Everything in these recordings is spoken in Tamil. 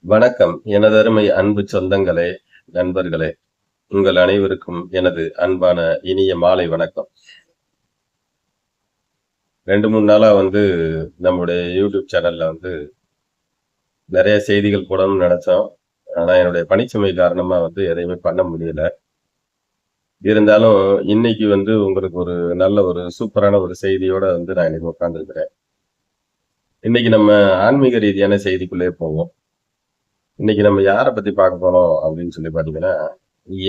வணக்கம். எனதருமை அன்பு சொந்தங்களே, நண்பர்களே, உங்கள் அனைவருக்கும் எனது அன்பான இனிய மாலை வணக்கம். 2, 3 நாளா நம்முடைய யூடியூப் சேனல்ல நெறைய செய்திகள் போடணும்னு நெனச்சோம். ஆனா, என்னுடைய பணிச்சுமை காரணமா எதையுமே பண்ண முடியல. இருந்தாலும் இன்னைக்கு உங்களுக்கு ஒரு நல்ல ஒரு சூப்பரான ஒரு செய்தியோட நான் இன்னைக்கு உட்கார்ந்திருக்கிறேன். இன்னைக்கு நம்ம ஆன்மீக ரீதியான செய்திக்குள்ளயே போவோம். இன்னைக்கு நம்ம யார பத்தி பார்க்க போறோம் அப்படின்னு சொல்லி பார்த்தீங்கன்னா,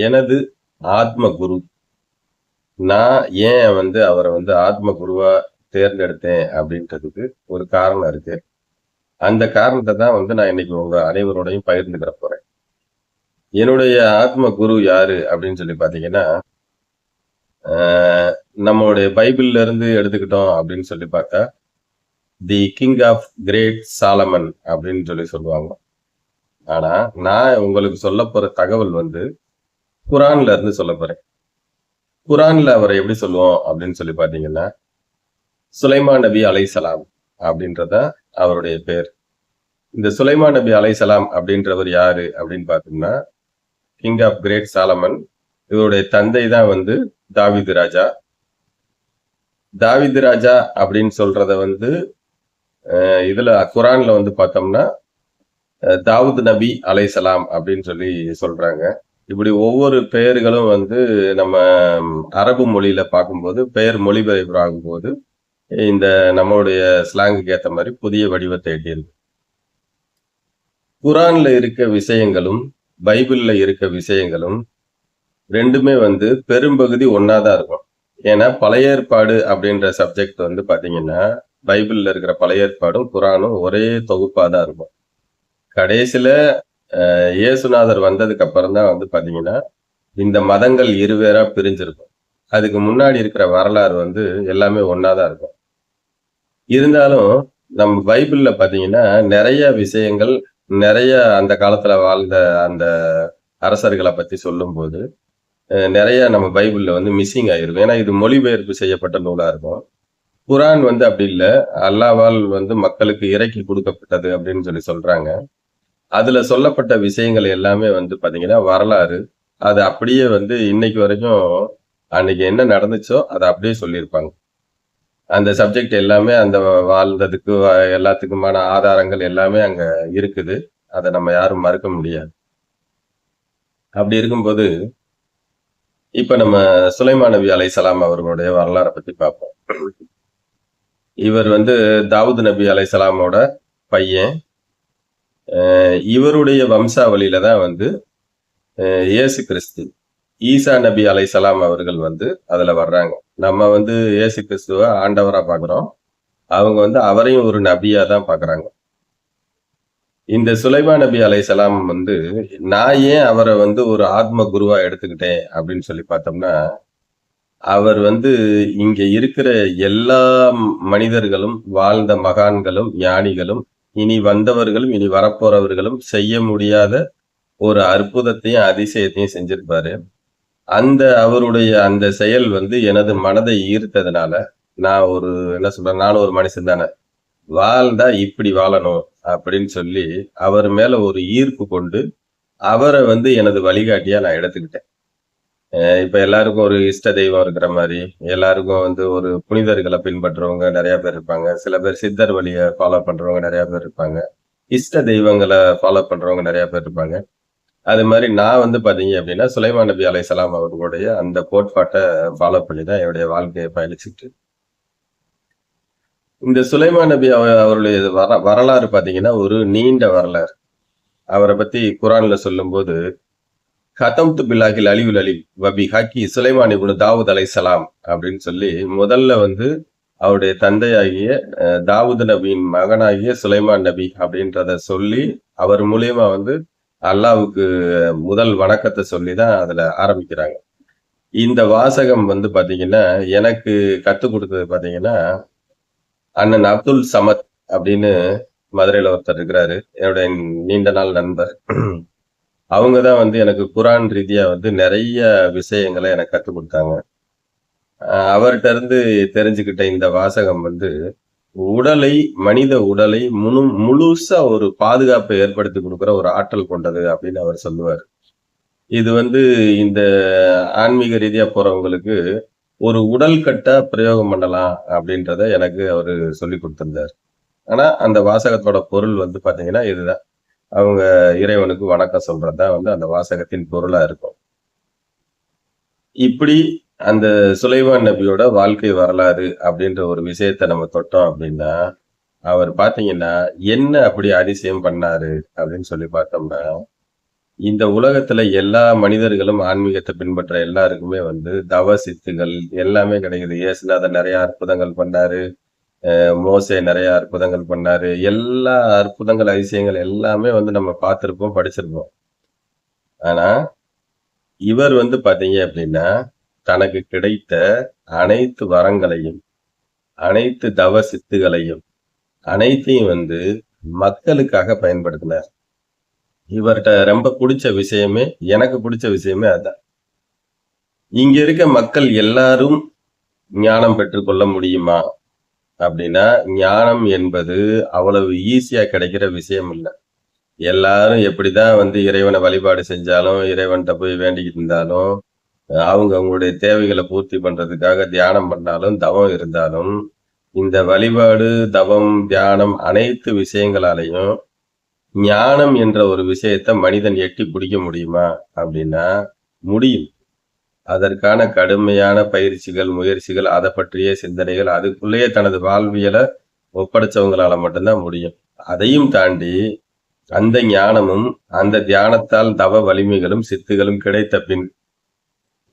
எனது ஆத்ம குரு. நான் ஏன் அவர ஆத்ம குருவா தேர்ந்தெடுத்தேன் அப்படின்றதுக்கு ஒரு காரணம் இருக்கு. அந்த காரணத்த தான் நான் இன்னைக்கு உங்க அனைவரோடையும் பகிர்ந்துக்கிற போறேன். என்னுடைய ஆத்ம குரு யாரு அப்படின்னு சொல்லி பார்த்தீங்கன்னா, அ நம்மளுடைய பைபிள்ல இருந்து எடுத்துக்கிட்டோம் அப்படின்னு சொல்லி பார்த்தா, the king of great Solomon அப்படின்னு சொல்லுவாங்க. ஆனா, நான் உங்களுக்கு சொல்லப் போற தகவல் குரான்ல இருந்து சொல்லப் போறேன். குரான்ல அவர எப்படி சொல்லுவோம் அப்படின்னு சொல்லி பார்த்தீங்கன்னா, சுலைமான் நபி அலைஹிஸ்ஸலாம் அப்படின்றது தான் அவருடைய பேர். இந்த சுலைமான் நபி அலைஹிஸ்ஸலாம் அப்படின்றவர் யாரு அப்படின்னு பார்த்தோம்னா, கிங் ஆஃப் கிரேட் சாலமன். இவருடைய தந்தை தான் தாவீது ராஜா. தாவீது ராஜா அப்படின்னு சொல்றத இதுல குரான்ல பார்த்தோம்னா, தாவூத் நபி அலைஹிஸ்ஸலாம் அப்படின்னு சொல்லி சொல்றாங்க. இப்படி ஒவ்வொரு பெயர்களும் நம்ம அரபு மொழியில பார்க்கும்போது, பெயர் மொழிபெயர்ப்பு ஆகும்போது, இந்த நம்மளுடைய ஸ்லாங்குக்கு ஏத்த மாரி புதிய வடிவத்தை எட்டியிருக்கு. குரான்ல இருக்க விஷயங்களும், பைபிள்ல இருக்க விஷயங்களும் 2மே பெரும்பகுதி ஒண்ணா தான் இருக்கும். ஏன்னா, பழைய ஏற்பாடு அப்படின்ற சப்ஜெக்ட் பார்த்தீங்கன்னா, பைபிள்ல இருக்கிற பழைய ஏற்பாடும், குரானும் ஒரே தொகுப்பா தான் இருக்கும். கடைசில இயேசுநாதர் வந்ததுக்கு அப்புறம் தான் பார்த்தீங்கன்னா, இந்த மதங்கள் இருவேறா பிரிஞ்சிருக்கும். அதுக்கு முன்னாடி இருக்கிற வரலாறு எல்லாமே ஒண்ணா தான் இருக்கும். இருந்தாலும் நம்ம பைபிள்ல பார்த்தீங்கன்னா, நெறைய விஷயங்கள், நெறைய அந்த காலத்துல வாழ்ந்த அந்த அரசர்கள பத்தி சொல்லும்போது, நெறைய நம்ம பைபிள்ல மிஸ்ஸிங் ஆயிருக்கும். ஏன்னா, இது மொழிபெயர்ப்பு செய்யப்பட்ட நூலா இருக்கும். குரான் அப்படி இல்ல. அல்லாஹ்வால் மக்களுக்கு இறக்கி குடுக்கப்பட்டது அப்படின்னு சொல்றாங்க. அதுல சொல்லப்பட்ட விஷயங்கள் எல்லாமே பார்த்தீங்கன்னா, வரலாறு. அது அப்படியே இன்னைக்கு வரைக்கும் அன்னைக்கு என்ன நடந்துச்சோ, அத அப்படியே சொல்லியிருப்பாங்க. அந்த சப்ஜெக்ட் எல்லாமே அந்த வாழ்ந்ததுக்கு எல்லாத்துக்குமான ஆதாரங்கள் எல்லாமே அங்க இருக்குது. அத நம்ம யாரும் மறுக்க முடியாது. அப்படி இருக்கும்போது, இப்ப நம்ம சுலைமான் நபி அலைஹிஸ்ஸலாம் அவர்களுடைய வரலாற பத்தி பார்ப்போம். இவர் தாவூத் நபி அலைஹிஸ்ஸலாமோட பையன். இவருடைய வம்சாவளியில தான் இயேசு கிறிஸ்து, ஈசா நபி அலைஹிஸ்ஸலாம் அவர்கள் அதுல வர்றாங்க. நம்ம இயேசு கிறிஸ்துவ ஆண்டவரா பார்க்கிறோம். அவங்க அவரையும் ஒரு நபியா தான் பார்க்குறாங்க. இந்த சுலைமான் நபி அலைஹிஸ்ஸலாம் நான் ஏன் அவர ஒரு ஆத்ம குருவா எடுத்துக்கிட்டேன் அப்படின்னு சொல்லி பார்த்தோம்னா, அவர் இங்க இருக்கிற எல்லா மனிதர்களும், வாழ்ந்த மகான்களும், ஞானிகளும், இனி வந்தவர்களும், இனி வரப்போறவர்களும் செய்ய முடியாத ஒரு அற்புதத்தையும், அதிசயத்தையும் செஞ்சிருப்பாரு. அவருடைய அந்த செயல் எனது மனதை ஈர்த்ததுனால, நான் ஒரு என்ன சொல்றேன், நானும் ஒரு மனுஷன் தானே. வாழ்ந்தா இப்படி வாழணும் அப்படின்னு சொல்லி, அவர் மேல ஒரு ஈர்ப்பு கொண்டு, அவர எனது வழிகாட்டியா நான் எடுத்துக்கிட்டேன். இப்ப எல்லாருக்கும் ஒரு இஷ்ட தெய்வம் இருக்கிற மாரி, எல்லாருக்கும் ஒரு புனிதர்கள பின்பற்றுறவங்க நெறைய பேர் இருப்பாங்க. சில பேர் சித்தர் வழிய ஃபாலோ பண்றவங்க நெறைய பேர் இருப்பாங்க. இஷ்ட தெய்வங்கள ஃபாலோ பண்றவங்க நெறைய பேர் இருப்பாங்க. அது மாரி நான் பார்த்தீங்க அப்படின்னா, சுலைமான் நபி அலைஹிஸ்ஸலாம் அவர்களுடைய அந்த கோட்பாட்ட ஃபாலோ பண்ணி தான் என்னுடைய வாழ்க்கைய பயணிச்சுட்டு இந்த சுலைமான் நபி அவருடைய வரலாறு பார்த்தீங்கன்னா, ஒரு நீண்ட வரலாறு. அவர பத்தி குரான்ல சொல்லும்போது, "கதம்து பில்லாஹில் அலியுல் அலீம் வபி ஹக்கி சுலைமான் இப்னு தாவூத் அலைஹிஸ்ஸலாம்" அப்படின்னு சொல்லி முதல்ல அவருடைய தந்தையாகிய தாவூத் நபியின் மகனாகிய சுலைமான் நபி அப்படின்றத சொல்லி, அவர் மூலியமா அல்லாஹ்வுக்கு முதல் வணக்கத்த சொல்லி தான் அதுல ஆரம்பிக்கிறாங்க. இந்த வாசகம் பார்த்தீங்கன்னா, எனக்கு கத்துக் குடுத்தது பார்த்தீங்கன்னா, அண்ணன் அப்துல் சமத் அப்படின்னு மதுரையில ஒருத்தர் இருக்கிறாரு. என்னுடைய நீண்ட நாள் நண்பர். அவங்க தான் எனக்கு குரான் ரீதியா நெறைய விஷயங்கள எனக்கு கத்துக் குடுத்தாங்க. அவர்ட்ட இருந்து தெரிஞ்சுக்கிட்ட இந்த வாசகம் உடலை மனித உடலை முழுசா ஒரு பாதுகாப்பை ஏற்படுத்தி கொடுக்குற ஒரு ஆற்றல் கொண்டது அப்படின்னு அவர் சொல்லுவார். இது வந்து இந்த ஆன்மீக ரீதியா போறவங்களுக்கு ஒரு உடல் கட்டா பிரயோகம் பண்ணலாம் அப்படின்றத எனக்கு அவரு சொல்லிக் குடுத்திருந்தாரு. ஆனா, அந்த வாசகத்தோட பொருள் வந்து பாத்தீங்கன்னா இதுதான். அவங்க இறைவனுக்கு வணக்கம் சொல்றது தான் வந்து அந்த வாசகத்தின் பொருளா இருக்கும். இப்படி அந்த சுலைமான் நபியோட வாழ்க்கை வரலாறு அப்படின்ற ஒரு விஷயத்த நம்ம தொட்டோம் அப்படின்னா, அவர் பாத்தீங்கன்னா, என்ன அப்படி அதிசயம் பண்ணாரு அப்படின்னு சொல்லி பார்த்தோம்னா, இந்த உலகத்துல எல்லா மனிதர்களும் ஆன்மீகத்த பின்பற்ற எல்லாருக்குமே வந்து தவ சித்துகள் எல்லாமே கிடைக்குது. இயேசுநாதர் நெறைய அற்புதங்கள் பண்ணாரு. மோசே நெறைய அற்புதங்கள் பண்ணாரு. எல்லா அற்புதங்கள், அதிசயங்கள் எல்லாமே வந்து நம்ம பார்த்திருப்போம், படிச்சிருப்போம். ஆனா, இவர் வந்து பார்த்தீங்க அப்படின்னா, தனக்கு கிடைத்த அனைத்து வரங்களையும், அனைத்து தவ சித்துகளையும், அனைத்தையும் வந்து மக்களுக்காக பயன்படுத்தினார். இவர்ட்ட ரொம்ப புடிச்ச விஷயமே எனக்கு புடிச்ச விஷயமே அதான். இங்க இருக்க மக்கள் எல்லாரும் ஞானம் பெற்றுக்கொள்ள முடியுமா? அப்படின்னா, ஞானம் என்பது அவ்வளவு ஈஸியா கிடைக்கிற விஷயம் இல்ல. எல்லாரும் எப்படிதான் வந்து இறைவன வழிபாடு செஞ்சாலும், இறைவன்ட்ட போய் வேண்டிக்கிட்டு இருந்தாலும், அவங்க அவங்களுடைய தேவைகள பூர்த்தி பண்றதுக்காக தியானம் பண்ணாலும், தவம் இருந்தாலும், இந்த வழிபாடு, தவம், தியானம் அனைத்து விஷயங்களாலயும் ஞானம் என்ற ஒரு விஷயத்த மனிதன் எட்டி பிடிக்க முடியுமா? அப்படின்னா, முடியும். அதற்கான கடுமையான பயிற்சிகள், முயற்சிகள், அத பற்றிய சிந்தனைகள், அதுக்குள்ளேயே தனது வாழ்வியல ஒப்படைச்சவங்களால மட்டும் தான் முடியும். அதையும் தாண்டி அந்த ஞானமும், அந்த தியானத்தால் தவ வலிமைகளும், சித்துகளும் கிடைத்த பின்,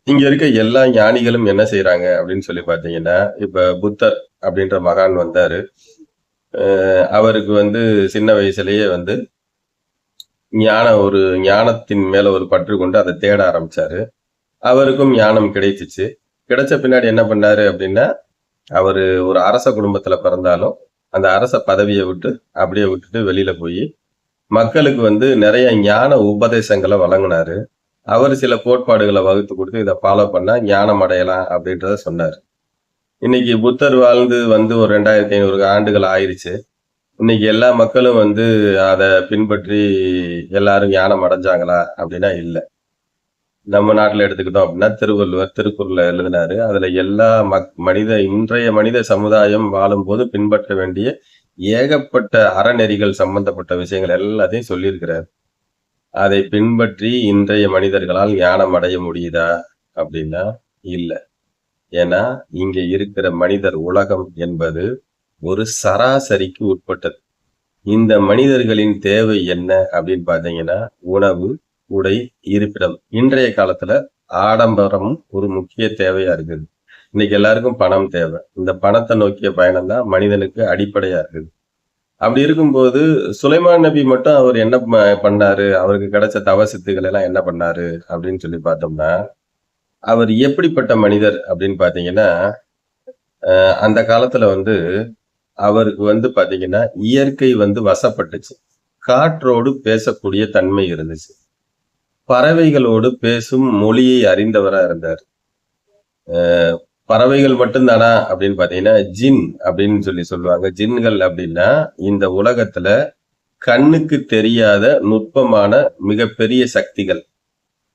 இங்க இருக்க எல்லா ஞானிகளும் என்ன செய்றாங்க அப்படின்னு சொல்லி பார்த்தீங்கன்னா, இப்ப புத்தர் அப்படின்ற மகான் வந்தாரு. அவருக்கு வந்து சின்ன வயசுலயே வந்து ஒரு ஞானத்தின் மேல ஒரு பற்று கொண்டு அத தேட ஆரம்பிச்சாரு. அவருக்கும் ஞானம் கிடைச்சுச்சு. கிடைச்ச பின்னாடி என்ன பண்ணாரு அப்படின்னா, அவரு ஒரு அரச குடும்பத்துல பிறந்தாலும், அந்த அரச பதவிய அப்படியே விட்டுட்டு வெளியில போயி, மக்களுக்கு வந்து நெறைய ஞான உபதேசங்கள வழங்குனாரு. அவரு சில கோட்பாடுகள வகுத்து குடுத்து, இத ஃபாலோ பண்ணா ஞானம் அடையலாம் அப்படின்றத சொன்னாரு. இன்னைக்கு புத்தர் வாழ்ந்து வந்து ஒரு 2500 ஆண்டுகள் ஆயிருச்சு. இன்னைக்கு எல்லா மக்களும் வந்து அத பின்பற்றி எல்லாரும் ஞானம் அடைஞ்சாங்களா? அப்படின்னா இல்ல. நம்ம நாட்டுல எடுத்துக்கிட்டோம் அப்படின்னா, திருவள்ளுவர் திருக்குறள எழுதினாரு. அதுல எல்லா இன்றைய மனித சமுதாயம் வாழும்போது பின்பற்ற வேண்டிய ஏகப்பட்ட அறநெறிகள் சம்பந்தப்பட்ட விஷயங்கள் எல்லாத்தையும் சொல்லியிருக்கிறார். அதை பின்பற்றி இன்றைய மனிதர்களால் ஞானம் அடைய முடியுதா? அப்படின்னா இல்ல. ஏன்னா, இங்க இருக்கிற மனிதர் உலகம் என்பது ஒரு சராசரிக்கு உட்பட்டது. இந்த மனிதர்களின் தேவை என்ன அப்படின்னு பார்த்தீங்கன்னா, உணவு, உடை, இருப்பிடம். இன்றைய காலத்துல ஆடம்பரம் ஒரு முக்கிய தேவையா இருக்குது. இன்னைக்கு எல்லாருக்கும் பணம் தேவை. இந்த பணத்தை நோக்கிய பயணம் தான் மனிதனுக்கு அடிப்படையா இருக்குது. அப்படி இருக்கும்போது சுலைமான் நபி மட்டும் அவர் என்ன பண்ணாரு? அவருக்கு கிடைச்ச தவ சித்துக்கள் எல்லாம் என்ன பண்ணாரு? அப்படின்னு சொல்லி பார்த்தோம்னா, அவர் எப்படிப்பட்ட மனிதர் அப்படின்னு பார்த்தீங்கன்னா, அந்த காலத்துல வந்து அவருக்கு வந்து பார்த்தீங்கன்னா, இயற்கை வந்து வசப்பட்டுச்சு. காற்றோடு பேசக்கூடிய தன்மை இருந்துச்சு. பறவைகளோடு பேசும் மொழியை அறிந்தவரா இருந்தார். பறவைகள் மட்டும் தானா அப்படின்னு பார்த்தீங்கன்னா, ஜின் அப்படின்னு சொல்லுவாங்க. ஜின்கள் அப்படின்னா, இந்த உலகத்துல கண்ணுக்கு தெரியாத நுட்பமான மிகப்பெரிய சக்திகள்.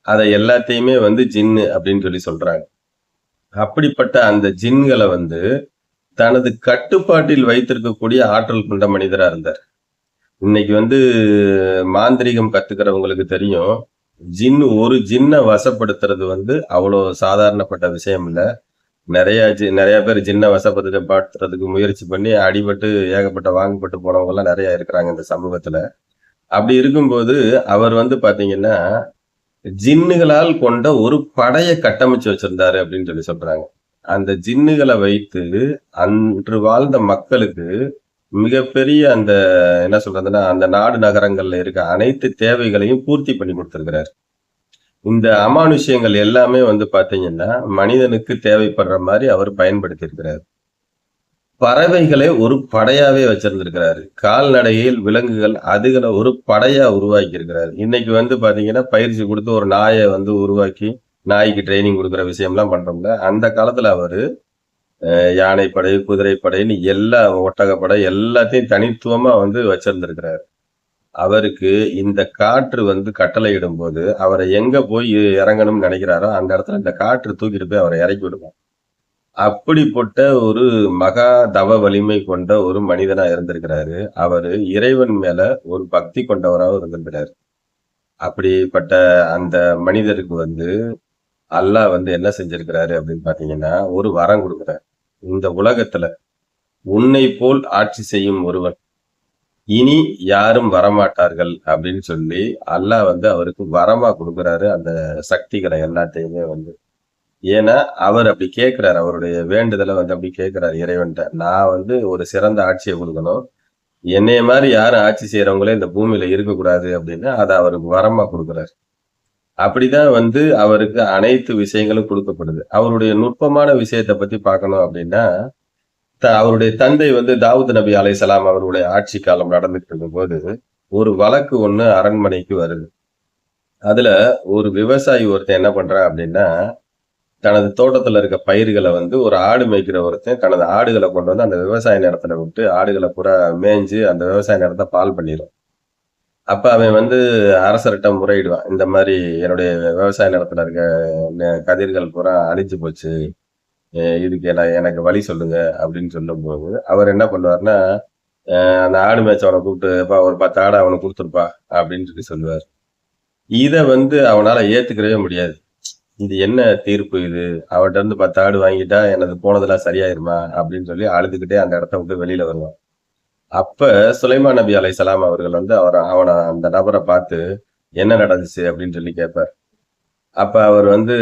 அத எல்லாத்தையுமே வந்து ஜின்னு அப்படின்னு சொல்றாங்க. அப்படிப்பட்ட அந்த ஜின்கள வந்து தனது கட்டுப்பாட்டில் வைத்திருக்கக்கூடிய ஆற்றல் கொண்ட மனிதரா இருந்தார். இன்னைக்கு வந்து மாந்திரீகம் கத்துக்கிறவங்களுக்கு தெரியும். ஒரு ஜின்ன வசப்படுத்துறது வந்து அவ்வளோ சாதாரணப்பட்ட விஷயம் இல்ல. நெறைய பேர் ஜின்ன வசப்படுத்துறதுக்கு முயற்சி பண்ணி அடிபட்டு ஏகப்பட்ட வாங்கப்பட்டு போனவங்கலாம் நெறைய இருக்கிறாங்க இந்த சமூகத்துல. அப்படி இருக்கும்போது அவர் வந்து பாத்தீங்கன்னா, ஜின்னுகளால் கொண்ட ஒரு படைய கட்டமைச்சு வச்சிருந்தாரு அப்படின்னு சொல்றாங்க. அந்த ஜின்னுகள வைத்து அன்று வாழ்ந்த மக்களுக்கு மிகப்பெரிய அந்த என்ன சொல்றதுன்னா, அந்த நாடு நகரங்கள்ல இருக்க அனைத்து தேவைகளையும் பூர்த்தி பண்ணி குடுத்திருக்கிறார். இந்த அமானுஷ்யங்கள் எல்லாமே வந்து பாத்தீங்கன்னா, மனிதனுக்கு தேவைப்படுற மாரி அவர் பயன்படுத்தி இருக்கிறார். பறவைகளை ஒரு படையாவே வச்சிருந்திருக்கிறாரு. கால்நடையில் விலங்குகள் அதுகள ஒரு படையா உருவாக்கி இருக்கிறாரு. இன்னைக்கு வந்து பாத்தீங்கன்னா, பயிற்சி குடுத்து ஒரு நாய வந்து உருவாக்கி, நாய்க்கு ட்ரெய்னிங் குடுக்குற விஷயம்லாம் பண்றோம்ல. அந்த காலத்துல அவரு யானைப்படை, குதிரைப்படைன்னு எல்லா ஒட்டகப்படை எல்லாத்தையும் தனித்துவமா வந்து வச்சிருந்திருக்கிறாரு. அவருக்கு இந்த காற்று வந்து கட்டளையிடும்போது, அவரை எங்க போய் இறங்கணும்னு நெனைக்கிறாரோ, அந்த இடத்துல இந்த காற்று தூக்கிட்டு போய் அவர இறக்கி விடுமாம். அப்படிப்பட்ட ஒரு மகா தவ வலிமை கொண்ட ஒரு மனிதனா இருந்திருக்கிறாரு. அவரு இறைவன் மேல ஒரு பக்தி கொண்டவராவும் இருந்திருக்கிறாரு. அப்படிப்பட்ட அந்த மனிதருக்கு வந்து அல்லாஹ் வந்து என்ன செஞ்சிருக்கிறாரு அப்படின்னு பார்த்தீங்கன்னா, ஒரு வரம் குடுக்குறார். இந்த உலகத்துல உன்னை போல் ஆட்சி செய்யும் ஒருவன் இனி யாரும் வரமாட்டார்கள் அப்படின்னு சொல்லி அல்லாஹ் வந்து அவருக்கு வரமா குடுக்குறாரு அந்த சக்திகளை எல்லாத்தையுமே வந்து. ஏன்னா அவர் அப்படி கேட்கிறாரு. அவருடைய வேண்டுதல வந்து அப்படி கேட்கிறாரு இறைவன்ட்ட. நான் வந்து ஒரு சிறந்த ஆட்சிய குடுக்கணும். என்னைய மாரி யாரும் ஆட்சி செய்றவங்களே இந்த பூமியில இருக்கக்கூடாது அப்படின்னு அத அவருக்கு வரமா குடுக்குறாரு. அப்படிதான் வந்து அவருக்கு அனைத்து விஷயங்களும் குடுக்கப்படுது. அவருடைய நுட்பமான விஷயத்த பத்தி பார்க்கணும் அப்படின்னா, அவருடைய தந்தை வந்து தாவூத் நபி அலைஹிஸ்ஸலாம் அவருடைய ஆட்சி காலம் நடந்துட்டு இருக்கும்போது, ஒரு வழக்கு ஒண்ணு அரண்மனைக்கு வருது. அதுல ஒரு விவசாயி ஒருத்தன் என்ன பண்றான் அப்படின்னா, தனது தோட்டத்துல இருக்க பயிர்கள வந்து ஒரு ஆடு மேய்க்கிற ஒருத்தன் தனது ஆடுகள கொண்டு வந்து அந்த விவசாய நிலத்துல விட்டு, ஆடுகள பூரா மேய்ஞ்சு அந்த விவசாய நிலத்த பாழ் பண்ணிரும். அப்ப அவன் வந்து அரசர்ட்ட முறையிடுவான். இந்த மாரி என்னுடைய விவசாய நிலத்துல இருக்க கதிர்கள் பூரா அழிஞ்சு போச்சு. இதுக்கு எனக்கு வழி சொல்லுங்க அப்படின்னு சொல்லும்போது, அவர் என்ன பண்ணுவாருன்னா, அந்த ஆடு மேய்ச்சவன கூப்பிட்டு, "எப்பா ஒரு 10 ஆட அவனுக்கு குடுத்துருப்பா" அப்படின்னு சொல்லுவாரு. இத வந்து அவனால ஏத்துக்கவே முடியாது. இது என்ன தீர்ப்பு இது? அவன்ட்ட இருந்து 10 ஆடு வாங்கிட்டா எனது போனதெல்லாம் சரியாயிருமா? அப்படின்னு சொல்லி அழுதுகிட்டே அந்த இடத்த விட்டு வெளியில வருவான். அப்ப சுலைமான் நபி அலைஹிஸ்ஸலாம் அவர்கள் வந்து அந்த நபர பார்த்து, "என்ன நடந்துச்சு?" அப்படின்னு சொல்லி கேட்பார். அப்ப அவர் வந்து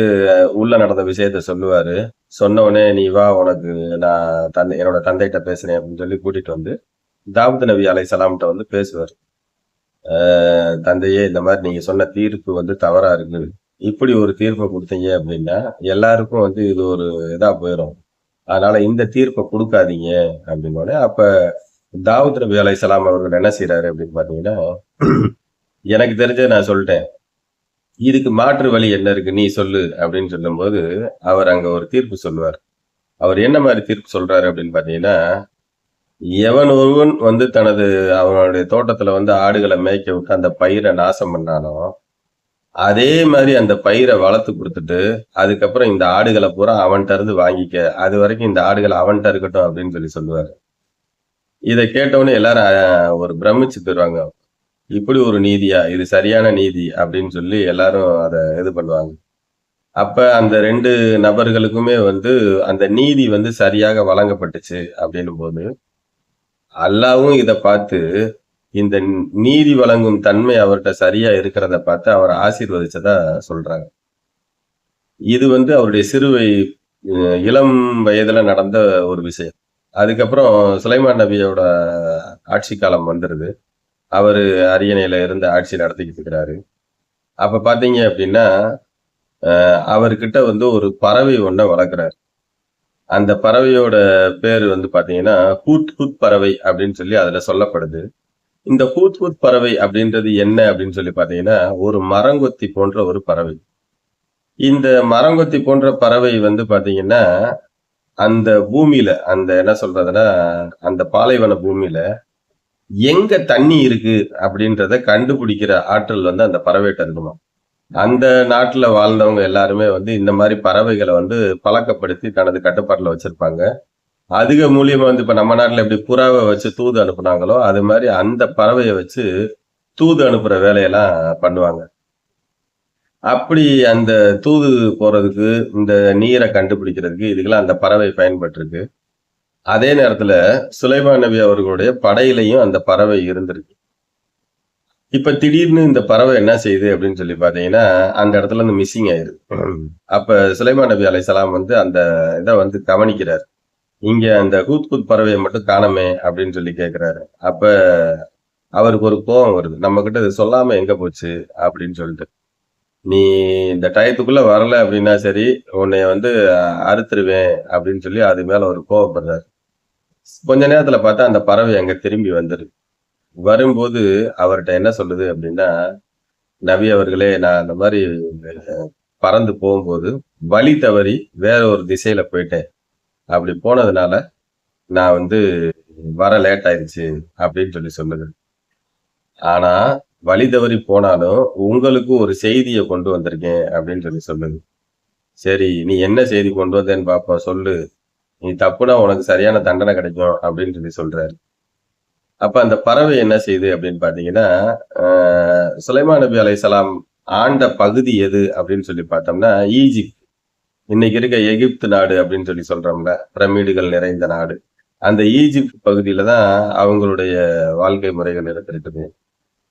உள்ள நடந்த விஷயத்த சொல்லுவாரு. சொன்ன உடனே, "நீ வா உனக்கு நான் என்னோட தந்தைட்ட பேசுறேன்" அப்படின்னு சொல்லி கூட்டிட்டு வந்து, தாவூத் நபி அலைஹிஸ்ஸலாம்ட்ட வந்து பேசுவாரு. "தந்தையே இந்த மாரி நீங்க சொன்ன தீர்ப்பு வந்து தவறா இருக்கு. இப்படி ஒரு தீர்ப்ப குடுத்தீங்க அப்படின்னா, எல்லாருக்கும் வந்து இது ஒரு இதா போயிரும். அதனால இந்த தீர்ப்ப குடுக்காதீங்க" அப்படின்னோனே, அப்ப தாவூத் நபி அலைஹிஸ்ஸலாம் அவர்கள் என்ன செய்றாரு அப்படின்னு பார்த்தீங்கன்னா, "எனக்கு தெரிஞ்சத நான் சொல்ட்டேன். இதுக்கு மாற்று வழி என்ன இருக்கு? நீ சொல்லு" அப்படின்னு சொல்லும்போது, அவர் அங்க ஒரு தீர்ப்பு சொல்லுவார். அவர் என்ன மாரி தீர்ப்பு சொல்றாரு அப்படின்னு பார்த்தீங்கன்னா, எவன் ஒருவன் வந்து அவனுடைய தோட்டத்துல வந்து ஆடுகள மேய்க்க விட்டு அந்த பயிர நாசம் பண்ணானோ, அதே மாரி அந்த பயிர வளர்த்து குடுத்துட்டு, அதுக்கப்புறம் இந்த ஆடுகள பூரா அவன்ட்ட இருந்து வாங்கிக்க. அதுவரைக்கும் இந்த ஆடுகள் அவன்ட்ட இருக்கட்டும் அப்படின்னு சொல்லுவாரு. இத கேட்டவுடனே எல்லாரும் ஒரு பிரமிச்சு போயிருவாங்க. இப்படி ஒரு நீதியா? இது சரியான நீதி அப்படின்னு சொல்லி எல்லாரும் அத இது பண்ணுவாங்க. அப்ப அந்த 2 நபர்களுக்குமே வந்து அந்த நீதி வந்து சரியாக வழங்கப்பட்டுச்சு அப்படின்னும்போது, அல்லாவும் இத பார்த்து, இந்த நீதி வழங்கும் தன்மை அவர்ட்ட சரியா இருக்கிறத பார்த்து அவர ஆசீர்வதிச்சதா சொல்றாங்க. இது வந்து அவருடைய இளம் வயதுல நடந்த ஒரு விஷயம். அதுக்கப்புறம் சுலைமான் நபியோட ஆட்சி காலம் வந்துருது. அவரு அரியணையில இருந்து ஆட்சி நடத்திக்கிட்டு இருக்கிறாரு. அப்ப பார்த்தீங்க அப்படின்னா, அவர்கிட்ட வந்து ஒரு பறவை ஒண்ண வளர்க்குறாரு. அந்த பறவையோட பேரு வந்து பார்த்தீங்கன்னா, ஹூத் ஹூத் பறவை அப்படின்னு சொல்லி அதுல சொல்லப்படுது. இந்த ஹூத் ஹூத் பறவை அப்படின்றது என்ன அப்படின்னு சொல்லி பார்த்தீங்கன்னா, ஒரு மரங்கொத்தி போன்ற ஒரு பறவை. இந்த மரங்கொத்தி போன்ற பறவை வந்து பார்த்தீங்கன்னா, அந்த பூமியில அந்த என்ன சொல்றதுன்னா, அந்த பாலைவன பூமியில எங்க தண்ணி இருக்கு அப்படின்றத கண்டுபிடிக்கிற ஆற்றல் வந்து அந்த பறவைட்ட இருக்குமாம். அந்த நாட்டுல வாழ்ந்தவங்க எல்லாருமே வந்து இந்த மாரி பறவைகள வந்து பழக்கப்படுத்தி தனது கட்டுப்பாட்டுல வச்சிருப்பாங்க. அதுக மூலியமா வந்து இப்ப நம்ம நாட்டுல எப்படி புறாவ வச்சு தூது அனுப்புனாங்களோ, அது மாரி அந்த பறவைய வச்சு தூது அனுப்புற வேலையெல்லாம் பண்ணுவாங்க. அப்படி அந்த தூது போறதுக்கு, இந்த நீர கண்டுபிடிக்கிறதுக்கு இதுக்கெல்லாம் அந்த பறவை பயன்பட்டுருக்கு. அதே நேரத்துல சுலைமான் நபி அவர்களுடைய படையிலயும் அந்த பறவை இருந்திருக்கு. இப்ப திடீர்னு இந்த பறவை என்ன செய்யுது அப்படின்னு சொல்லி பார்த்தீங்கன்னா, அந்த இடத்துல இருந்து மிஸ்ஸிங் ஆயிருது. அப்ப சுலைமான் நபி அலைஹிஸ்ஸலாம் வந்து அந்த இத வந்து கவனிக்கிறாரு. இங்க அந்த ஹூத் ஹூத் பறவைய மட்டும் காணோமே அப்படின்னு சொல்லி கேட்கிறாரு. அப்ப அவருக்கு ஒரு கோவம் வருது. நம்மகிட்ட இத சொல்லாம எங்க போச்சு அப்படின்னு சொல்லிட்டு. நீ இந்த டயத்துக்குள்ள வரல அப்படின்னா சரி, உன்னைய வந்து அறுத்துருவேன் அப்படின்னு சொல்லி அது மேல ஒரு கோவப்படுறாரு. கொஞ்ச நேரத்துல பார்த்தா அந்த பறவை அங்க திரும்பி வந்துருது. வரும்போது அவர்ட்ட என்ன சொல்லுது அப்படின்னா, "நபி அவர்களே, நான் அந்த மாரி பறந்து போகும்போது, வழி தவறி வேற ஒரு திசையில போயிட்டேன். அப்படி போனதுனால நான் வந்து வர லேட் ஆயிருச்சு அப்படின்னு சொல்லுது. ஆனா வழி தவறி போனாலும் உங்களுக்கு ஒரு செய்திய கொண்டு வந்திருக்கேன் அப்படின்னு சொல்லுது. சரி, நீ என்ன செய்தி கொண்டு வந்தேன்னு பார்ப்போம் சொல்லு. நீ தப்புனா உனக்கு சரியான தண்டனை கிடைக்கும் அப்படின்னு சொல்றாரு. அப்ப அந்த பறவை என்ன செய்யுது அப்படின்னு பார்த்தீங்கன்னா, அ சுலைமான் நபி அலைஹிஸ்ஸலாம் ஆண்ட பகுதி எது அப்படின்னு பார்த்தோம்னா, ஈஜிப்ட். இன்னைக்கு இருக்க எகிப்து நாடு அப்படின்னு சொல்றோம்ல, பிரமிடுகள் நிறைந்த நாடு. அந்த ஈஜிப்ட் பகுதியில தான் அவங்களுடைய வாழ்க்கை முறைகள் இருந்திருக்குது.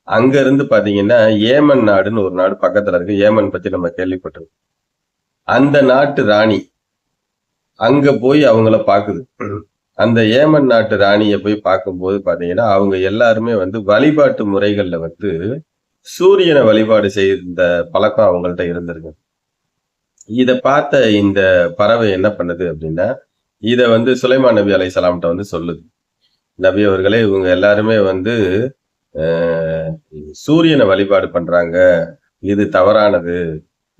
அங்க இருந்து பார்த்தீங்கன்னா, ஏமன் நாடுன்னு ஒரு நாடு பக்கத்துல இருக்கு. ஏமன் பத்தி நம்ம கேள்விப்பட்டிருக்கோம். அந்த நாட்டு ராணி அங்க போய் அவங்கள பாக்குது. அந்த ஏமன் நாட்டு ராணிய போய் பார்க்கும்போது பார்த்தீங்கன்னா, அவங்க எல்லாருமே வந்து வழிபாட்டு முறைகள்ல வந்து சூரியன வழிபாடு செய்த பழக்கம் அவங்கள்ட்ட இருந்திருக்கு. இத பார்த்த இந்த பறவை என்ன பண்ணுது அப்படின்னா, இத வந்து சுலைமான் நபி அலைஹிஸ்ஸலாம்ட்ட வந்து சொல்லுது. நபி அவர்களே, இவங்க எல்லாருமே வந்து அ சூரியன வழிபாடு பண்றாங்க. இது தவறானது.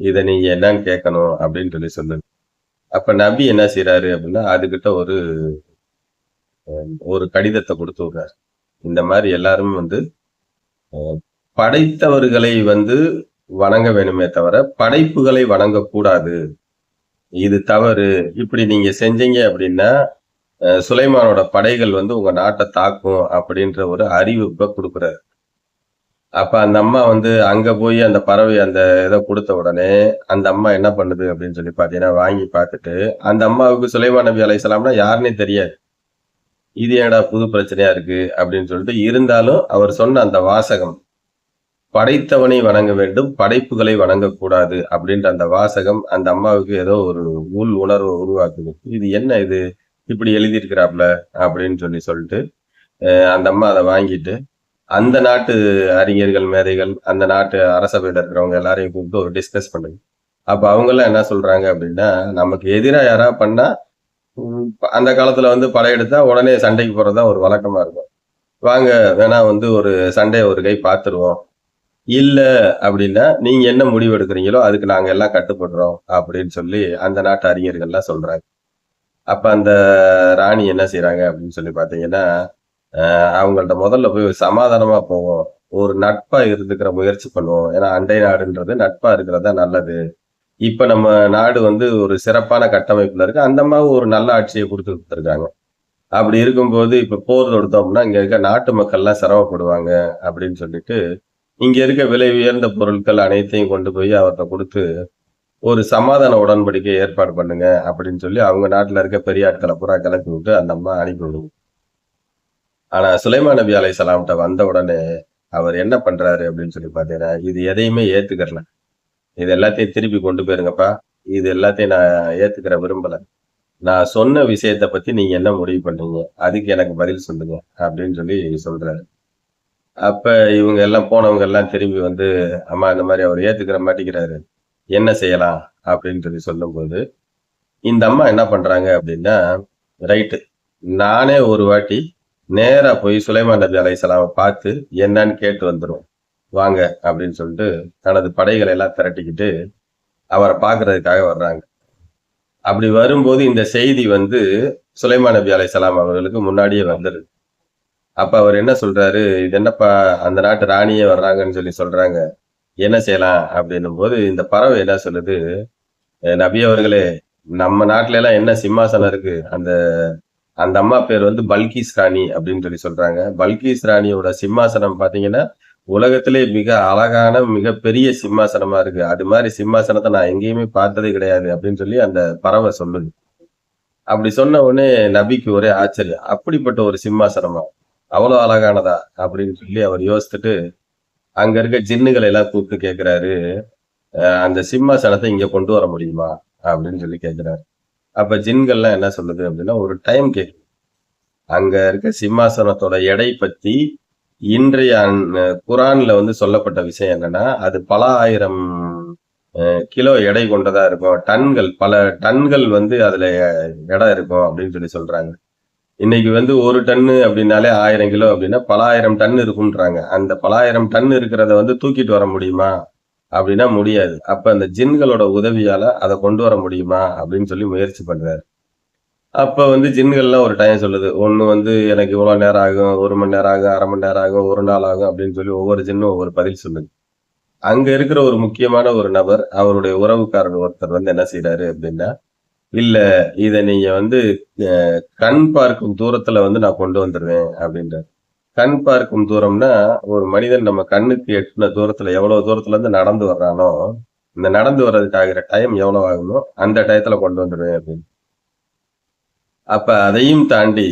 இத நீங்க என்னன்னு கேட்கணும் அப்படின்னு சொல்லுது. அப்ப நபி என்ன செய்றாரு அப்படின்னா, அதுகிட்ட ஒரு ஒரு கடிதத்த குடுத்து விடுறாரு. இந்த மாரி எல்லாரும் வந்து அ படைத்தவர்களை வந்து வணங்க வேணுமே தவிர, படைப்புகளை வணங்கக்கூடாது. இது தவறு. இப்படி நீங்க செஞ்சீங்க அப்படின்னா, சுலைமானோட படைகள் வந்து உங்க நாட்ட தாக்கும் அப்படின்ற ஒரு அறிவிப்ப குடுக்குறாரு. அப்ப அந்த அம்மா வந்து அங்க போய் அந்த பறவை அந்த இத குடுத்த உடனே, அந்த அம்மா என்ன பண்ணுது அப்படின்னு பார்த்தீங்கன்னா, வாங்கி பார்த்துட்டு, அந்த அம்மாவுக்கு சுலைமான் நபி அலைஹிஸ்ஸலாம்னா யாருன்னே தெரியாது. இது என்னடா புது பிரச்சனையா இருக்கு அப்படின்னு இருந்தாலும் அவர் சொன்ன அந்த வாசகம், படைத்தவனை வணங்க வேண்டும், படைப்புகளை வணங்கக்கூடாது அப்படின்ற அந்த வாசகம் அந்த அம்மாவுக்கு ஏதோ ஒரு உள் உணர்வ உருவாக்குது. இது என்ன இது? இப்படி எழுதியிருக்கிறாப்ல அப்படின்னு சொல்லிட்டு, அந்த அம்மா அத வாங்கிட்டு, அந்த நாட்டு அறிஞர்கள், மேதைகள், அந்த நாட்டு அரசவையில இருக்கிறவங்க எல்லாரையும் கூப்பிட்டு ஒரு டிஸ்கஸ் பண்ணுது. அப்ப அவங்கலாம் என்ன சொல்றாங்க அப்படின்னா, நமக்கு எதிரா யாராவது பண்ணா, அந்த காலத்துல வந்து படையெடுத்தா உடனே சண்டைக்கு போறது தான் ஒரு வழக்கமா இருக்கும். வாங்க வேணா வந்து ஒரு சண்டைய ஒரு கை பார்த்துருவோம். இல்ல அப்படின்னா, நீங்க என்ன முடிவு எடுக்கிறீங்களோ, அதுக்கு நாங்க எல்லாம் கட்டுப்படுறோம் அப்படின்னு அந்த நாட்டு அறிஞர்கள்லாம் சொல்றாங்க. அப்ப அந்த ராணி என்ன செய்றாங்க அப்படின்னு பார்த்தீங்கன்னா, அவங்கள்ட்ட முதல்ல போய் ஒரு சமாதானமா போவோம். ஒரு நட்பா இருந்துக்கிற முயற்சி பண்ணுவோம். ஏன்னா அண்டை நாடுன்றது நட்பா இருக்கிறது தான் நல்லது. இப்ப நம்ம நாடு வந்து ஒரு சிறப்பான கட்டமைப்புல இருக்கு. அந்த அம்மாவும் ஒரு நல்ல ஆட்சிய குடுத்துருக்காங்க. அப்படி இருக்கும்போது இப்ப போர் தொடுத்தோம்னா, இங்க இருக்க நாட்டு மக்கள்லாம் சிரமப்படுவாங்க அப்படின்னு இங்க இருக்க விலை உயர்ந்த பொருட்கள் அனைத்தையும் கொண்டு போய் அவர்ட்ட குடுத்து, ஒரு சமாதான உடன்படிக்கை ஏற்பாடு பண்ணுங்க அப்படின்னு அவங்க நாட்டுல இருக்க பெரிய ஆட்கள பூரா கிளப்பி விட்டு அந்த அம்மா அனுப்பி விடுது. ஆனா சுலைமான் நபி அலைஹிஸ்ஸலாம்ட்ட வந்த உடனே, அவர் என்ன பண்றாரு அப்படின்னு பார்த்தீங்கன்னா, இது எதையுமே ஏத்துக்கிறல. இது எல்லாத்தையும் திருப்பி கொண்டு போயிருங்கப்பா. இது எல்லாத்தையும் நான் ஏத்துக்கிற விரும்பல. நான் சொன்ன விஷயத்த பத்தி நீங்க என்ன முடிவு பண்றீங்க? அதுக்கு எனக்கு பதில் சொல்லுங்க அப்படின்னு சொல்றாரு. அப்ப இவங்க எல்லாம் போனவங்க எல்லாம் திரும்பி வந்து, அம்மா இந்த மாரி அவர் ஏத்துக்கிற மாட்டேங்கிறாரு. என்ன செய்யலாம்? அப்படின்னு சொல்லும்போது, இந்த அம்மா என்ன பண்றாங்க அப்படின்னா, ரைட்டு. நானே ஒரு வாட்டி நேரா போய் சுலைமான் நபி அலைஹிஸ்ஸலாம பார்த்து என்னன்னு கேட்டு வந்துருவோம். வாங்க அப்படின்னு தனது படைகளை எல்லாம் திரட்டிக்கிட்டு அவர பார்க்கறதுக்காக வர்றாங்க. அப்படி வரும்போது இந்த செய்தி வந்து சுலைமான் நபி அலைஹிஸ்ஸலாம் அவர்களுக்கு முன்னாடியே வந்துருது. அப்ப அவர் என்ன சொல்றாரு, "இது என்னப்பா அந்த நாட்டு ராணியே வர்றாங்கன்னு சொல்றாங்க. என்ன செய்யலாம்?" அப்படின்னும்போது இந்த பறவை என்ன சொல்லுது, நபி அவர்களே, நம்ம நாட்டுல எல்லாம் என்ன சிம்மாசனம் இருக்கு? அந்த அந்த அம்மா பேர் வந்து பல்கீஸ் ராணி அப்படின்னு சொல்றாங்க. பல்கீஸ் ராணியோட சிம்மாசனம் பார்த்தீங்கன்னா, உலகத்திலே மிக அழகான, மிகப்பெரிய சிம்மாசனமா இருக்கு. அது மாரி சிம்மாசனத்த நான் எங்கேயுமே பார்த்ததே கிடையாது அப்படின்னு அந்த பறவை சொல்லுது. அப்படி சொன்ன உடனே நபிக்கு ஒரே ஆச்சரியம். அப்படிப்பட்ட ஒரு சிம்மாசனமா? அவ்வளோ அழகானதா? அப்படின்னு அவர் யோசித்துட்டு, அங்க இருக்க ஜின்னுகள எல்லாம் கூப்பிட்டு கேட்கிறாரு, அந்த சிம்மாசனத்த இங்க கொண்டு வர முடியுமா? அப்படின்னு கேட்கிறாரு. அப்ப ஜின்கள்லாம் என்ன சொல்லுது அப்படின்னா, ஒரு டைம் கேக்குது. அங்க இருக்க சிம்மாசனத்தோட எடை பத்தி இன்றைய குரான்ல வந்து சொல்லப்பட்ட விஷயம் என்னன்னா, அது பல ஆயிரம் கிலோ எடை கொண்டதா இருக்கும். டன்கள், பல டன்கள் வந்து அதுல எடை இருக்கும் அப்படின்னு சொல்றாங்க. இன்னைக்கு வந்து 1 டன்னு அப்படின்னாலே 1000 கிலோ அப்படின்னா, பல 1000 டன் இருக்கும்ன்றாங்க. அந்த பல 1000 டன் இருக்கிறத வந்து தூக்கிட்டு வர முடியுமா? அப்படின்னா முடியாது. அப்ப அந்த ஜின்களோட உதவியால அத கொண்டு வர முடியுமா? அப்படின்னு முயற்சி பண்றாரு. அப்ப வந்து ஜின்கள்லாம் ஒரு டைம் சொல்லுது. ஒண்ணு வந்து எனக்கு இவ்வளோ நேரம் ஆகும், 1 மணி நேரம் ஆகும், 1/2 மணி நேரம் ஆகும், 1 நாள் ஆகும் அப்படின்னு சொல்லி ஒவ்வொரு ஜின்னும் ஒவ்வொரு பதில் சொல்லுது. அங்க இருக்கிற ஒரு முக்கியமான ஒரு நபர், அவருடைய உறவுக்காரர் ஒருத்தர் வந்து என்ன செய்றாரு அப்படின்னா, "இல்ல இத நீங்க வந்து அ கண் பார்க்கும் தூரத்துல வந்து நான் கொண்டு வந்துருவேன்" அப்படின்றாரு. கண் பார்க்கும் தூரம்னா, ஒரு மனிதன் நம்ம கண்ணுக்கு எட்டுன தூரத்துல எவ்வளவு தூரத்துல இருந்து நடந்து வர்றானோ, இந்த நடந்து வர்றதுக்கு ஆகிற டைம் எவ்வளவு ஆகுமோ, அந்த டயத்துல கொண்டு வந்துருவேன் அப்படின்னு. அப்ப அதையும் தாண்டி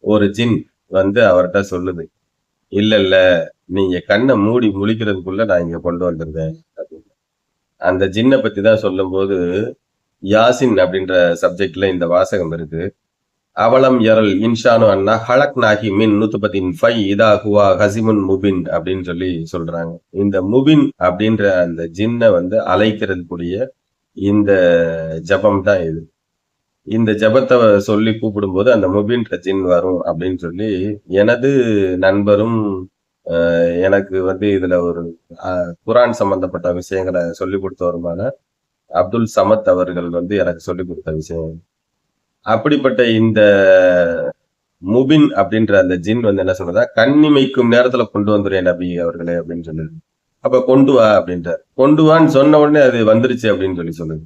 ஒரு ஜின் வந்து அவர்ட்ட சொல்லுது. "இல்ல, இல்ல. நீங்க கண்ண மூடி முழிக்கிறதுக்குள்ள நான் இங்க கொண்டு வந்துருவேன்" அப்படின்னு. அந்த ஜின்ன பத்தி தான் சொல்லும்போது, யாசின் அப்படின்ற சப்ஜெக்ட்ல இந்த வாசகம் இருக்கு. "அவலம் யரல் இன்சானு அன்னா ஹலக்னாஹி மின் நுத்பத்தின் இதா ஹுவா ஹஸிமுன் முபின்" அப்படின்னு சொல்லி சொல்றாங்க. இந்த முபின் அப்படின்ற அந்த ஜின்ன வந்து அழைக்கிறதுக்குரிய இந்த ஜெபம் தான் இது. இந்த ஜெபத்த சொல்லி கூப்பிடும்போது அந்த முபின்ற ஜின் வரும் அப்படின்னு சொல்லி, எனது நண்பரும் எனக்கு வந்து இதுல ஒரு அ குரான் சம்பந்தப்பட்ட விஷயங்கள சொல்லிக் குடுத்தவருமான அப்துல் சமத் அவர்கள் வந்து எனக்கு சொல்லிக் குடுத்த விஷயம். அப்படிப்பட்ட இந்த முபின் அப்படின்ற அந்த ஜின் வந்து என்ன சொல்லுதா, "கண்ணிமைக்கும் நேரத்துல கொண்டு வந்துருவேன் நபி அவர்களே" அப்படின்னு சொல்லுது. அப்ப கொண்டு வா அப்படின்றார். கொண்டு வான்னு சொன்ன உடனே அது வந்துருச்சு அப்படின்னு சொல்லி சொல்லுது.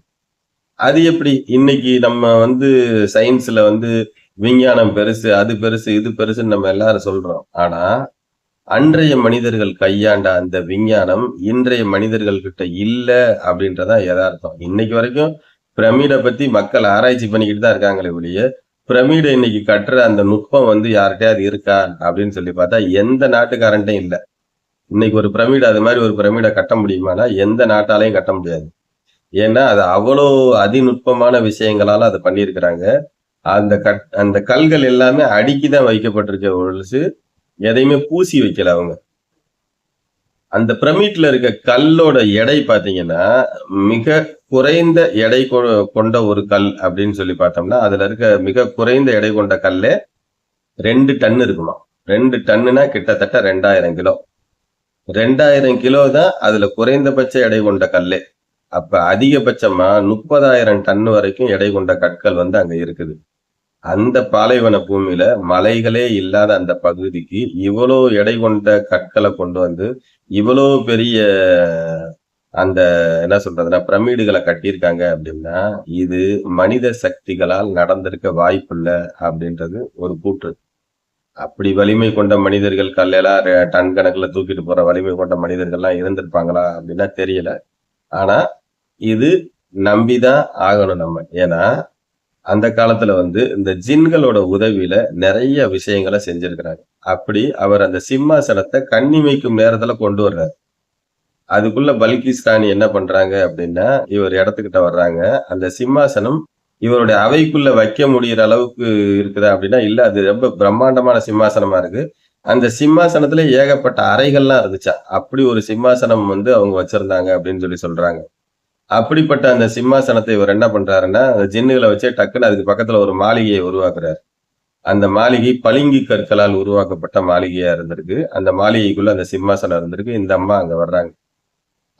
அது எப்படி? இன்னைக்கு நம்ம வந்து சயின்ஸ்ல வந்து விஞ்ஞானம் பெருசு, அது பெருசு, இது பெருசுன்னு நம்ம எல்லாரும் சொல்றோம். ஆனா, அன்றைய மனிதர்கள் கையாண்ட அந்த விஞ்ஞானம், இன்றைய மனிதர்கள் கிட்ட இல்ல அப்படின்றது தான் எதார்த்தம். இன்னைக்கு வரைக்கும் பிரமிட பத்தி மக்கள் ஆராய்ச்சி பண்ணிக்கிட்டு தான் இருக்காங்களே ஒழிய, பிரமிட இன்னைக்கு கட்டுற அந்த நுட்பம் வந்து யார்ட்டயாவது இருக்கா? அப்படின்னு சொல்லி பார்த்தா, எந்த நாட்டுக்காரன்ட்டயும் இல்ல. இன்னைக்கு ஒரு பிரமிடு அது மாரி ஒரு பிரமிட கட்ட முடியுமான்னா, எந்த நாட்டாலயும் கட்ட முடியாது. ஏன்னா, அது அவ்வளோ அதிநுட்பமான விஷயங்களால அத பண்ணியிருக்கிறாங்க. அந்த கல்கள் எல்லாமே அடுக்கி தான் வைக்கப்பட்டிருக்கே ஒழிச்சு, எதையுமே பூசி வைக்கல அவங்க. அந்த பிரமிட்ல இருக்க கல்லோட எடை பார்த்தீங்கன்னா, மிக குறைந்த எடை கொண்ட ஒரு கல் அப்படின்னு சொல்லி பார்த்தோம்னா, அதுல இருக்க மிக குறைந்த எடை கொண்ட கல்லே 2 டன் இருக்குமாம். 2 டன்னுனா கிட்டத்தட்ட 2000 கிலோ. 2000 கிலோ தான் அதுல குறைந்தபட்ச எடை கொண்ட கல்லே. அப்ப அதிகபட்சமா 30,000 டன் வரைக்கும் எடை கொண்ட கற்கள் வந்து அங்க இருக்குது. அந்த பாலைவன பூமியில மலைகளே இல்லாத அந்த பகுதிக்கு இவ்வளோ எடை கொண்ட கற்கள கொண்டு வந்து, இவ்வளோ பெரிய அந்த என்ன சொல்றதுன்னா, பிரமிடுகள கட்டியிருக்காங்க அப்படின்னா, இது மனித சக்திகளால் நடந்திருக்க வாய்ப்பில்ல அப்படின்றது ஒரு கூற்று. அப்படி வலிமை கொண்ட மனிதர்கள் கல்லெல்லாம் டன் கணக்குல தூக்கிட்டு போற வலிமை கொண்ட மனிதர்கள்லாம் இருந்திருப்பாங்களா அப்படின்னா தெரியல. ஆனா, இது நம்பி தான் ஆகணும் நம்ம. ஏன்னா, அந்த காலத்துல வந்து இந்த ஜின்களோட உதவியில நெறைய விஷயங்கள செஞ்சிருக்கிறாங்க. அப்படி அவர் அந்த சிம்மாசனத்த கண்ணிமைக்கும் நேரத்துல கொண்டு வர்றாரு. அதுக்குள்ள பல்கிஸ் ராணி என்ன பண்றாங்க அப்படின்னா, இவர் இடத்துக்கிட்ட வர்றாங்க. அந்த சிம்மாசனம் இவருடைய அவைக்குள்ள வைக்க முடியிற அளவுக்கு இருக்குதா அப்படின்னா, இல்ல அது ரொம்ப பிரம்மாண்டமான சிம்மாசனமா இருக்கு. அந்த சிம்மாசனத்திலே ஏகப்பட்ட அறைகள்லாம் இருந்துச்சாம். அப்படி ஒரு சிம்மாசனம் வந்து அவங்க வச்சிருந்தாங்க அப்படின்னு சொல்லி சொல்றாங்க. அப்படிப்பட்ட அந்த சிம்மாசனத்தை இவர் என்ன பண்றாருன்னா, அந்த ஜின்னுகள வச்சே டக்குன்னு அதுக்கு பக்கத்துல ஒரு மாளிகைய உருவாக்குறாரு. அந்த மாளிகை பளிங்கு கற்களால் உருவாக்கப்பட்ட மாளிகையா இருந்திருக்கு. அந்த மாளிகைக்குள்ள அந்த சிம்மாசனம் இருந்திருக்கு. இந்த அம்மா அங்க வர்றாங்க.